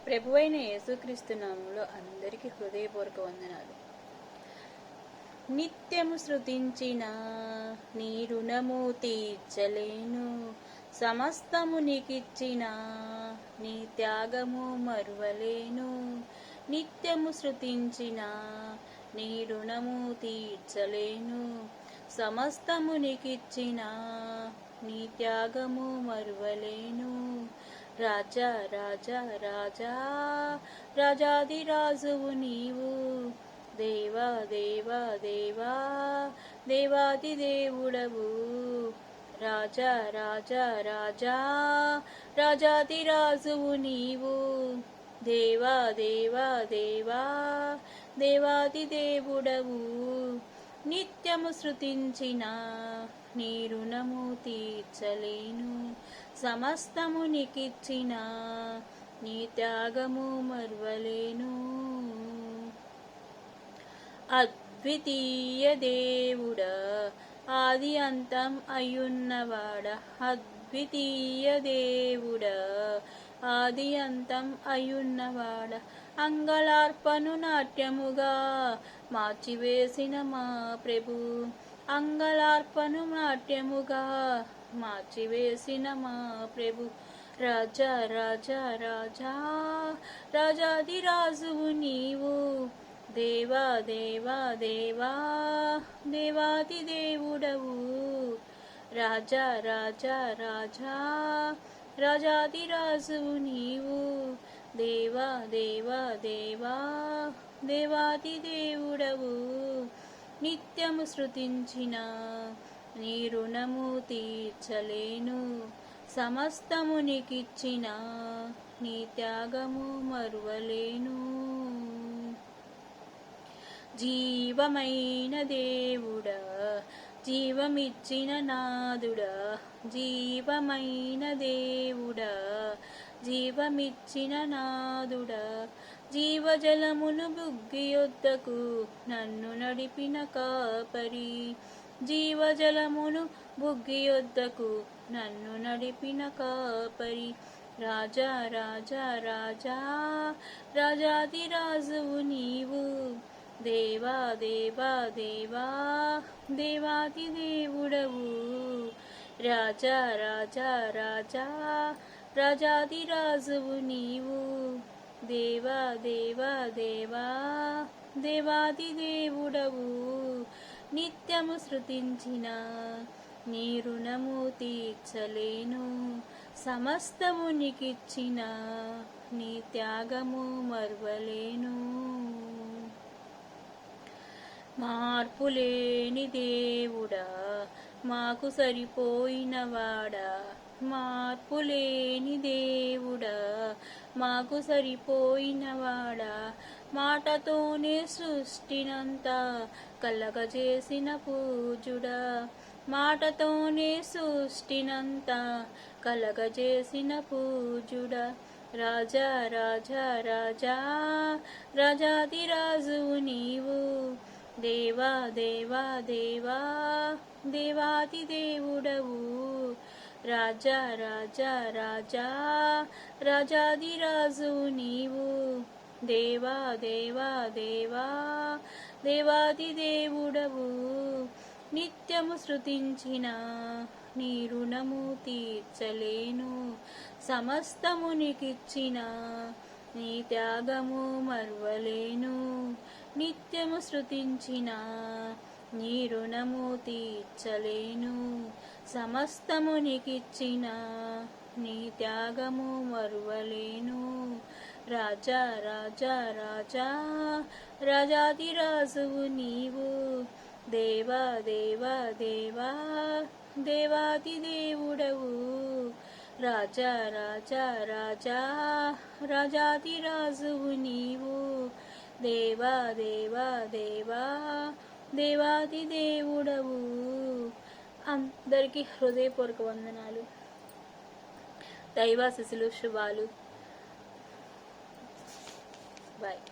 ప్రభువైన యేసుక్రీస్తు నామములో అందరికీ హృదయపూర్వక వందనాలు. నిత్యము శృతించిన నీ రుణము తీర్చలేను, సమస్తము నీకిచ్చిన నీ త్యాగము మరువలేను. నిత్యము శృతించిన నీ రుణము తీర్చలేను, సమస్తము నీకిచ్చిన నీ త్యాగము మరువలేను. రాజా రాజా రాజా రాజాదిరాజువు నీవు, దేవా దేవా దేవా దేవాది దేవుడవు. రాజా రాజా రాజా రాజాదిరాజువు నీవు, దేవా దేవా దేవా దేవాది దేవుడవు. నిత్యము శృతించిన నీ రుణము తీర్చలేను, సమస్తము నీకిచ్చిన నీ త్యాగము మరువలేను. అద్వితీయ దేవుడా, ఆది అంతం అయ్యున్నవాడా, అద్వితీయ దేవుడా, ఆది అంతం అయ్యున్నవాడా, అంగళార్పను నాట్యముగా మార్చివేసిన మా ప్రభు, అంగళార్పను నాట్యముగా మార్చివేసిన మా ప్రభు. రాజా రాజా రాజా రాజాదిరాజువు నీవు, దేవా దేవా దేవా దేవాది దేవుడవు. రాజా రాజా రాజా రాజాదిరాజువు నీవు, దేవా దేవా దేవా దేవాది దేవుడవు. నిత్యము శృతించిన నీ రుణము తీర్చలేను, సమస్తము నీకిచ్చిన నీ త్యాగము మరువలేను. జీవమైన దేవుడా, జీవమిచ్చిన నాదుడా, జీవమైన దేవుడా, జీవమిచ్చిన నాదుడా, జీవజలమును బుగ్గి యొద్దకు నన్ను నడిపిన కాపరి, జీవజలమును బుగ్గి యొద్దకు నన్ను నడిపిన కాపరి. రాజా రాజా రాజా రాజాదిరాజువు నీవు, దేవా దేవా దేవా దేవాది దేవుడవు. రాజా రాజా రాజా రాజాదిరాజువు నీవు, దేవా దేవా దేవా దేవాది దేవుడవు. నిత్యము శృతించిన నీ రుణము తీర్చలేను, సమస్తము నీకిచ్చిన నీ త్యాగము మరువలేను. మార్పులేని దేవుడా, మాకు సరిపోయినవాడా, మార్పులేని దేవుడా, మాకు సరిపోయినవాడా, మాటతోనే సృష్టినంతా కలగజేసిన పూజుడా, మాటతోనే సృష్టినంతా కలగజేసిన పూజుడా. రాజా రాజా రాజా రాజాదిరాజువు నీవు, దేవా దేవా దేవా దేవాది దేవుడవు. రాజా రాజా రాజా రాజాదిరాజువు నీవు, దేవా దేవా దేవా దేవాది దేవుడవు. నిత్యము శృతించిన నీ రుణము తీర్చలేను, సమస్తము నీకిచ్చిన నీ త్యాగము మరువలేను. నిత్యము శృతించిన నీ రుణము తీర్చలేను, సమస్తము నీకిచ్చిన నీ త్యాగము మరువలేను. రాజా రాజా రాజా రాజాదిరాజువు నీవు, దేవా దేవా దేవా దేవాది దేవుడవు. రాజా రాజా రాజా రాజాదిరాజువు నీవు, దేవా దేవా దేవా దేవాది దేవుడవు. అందరికీ హృదయపూర్వక వందనాలు. దైవాశీస్సులు, శుభాలు. బాయ్.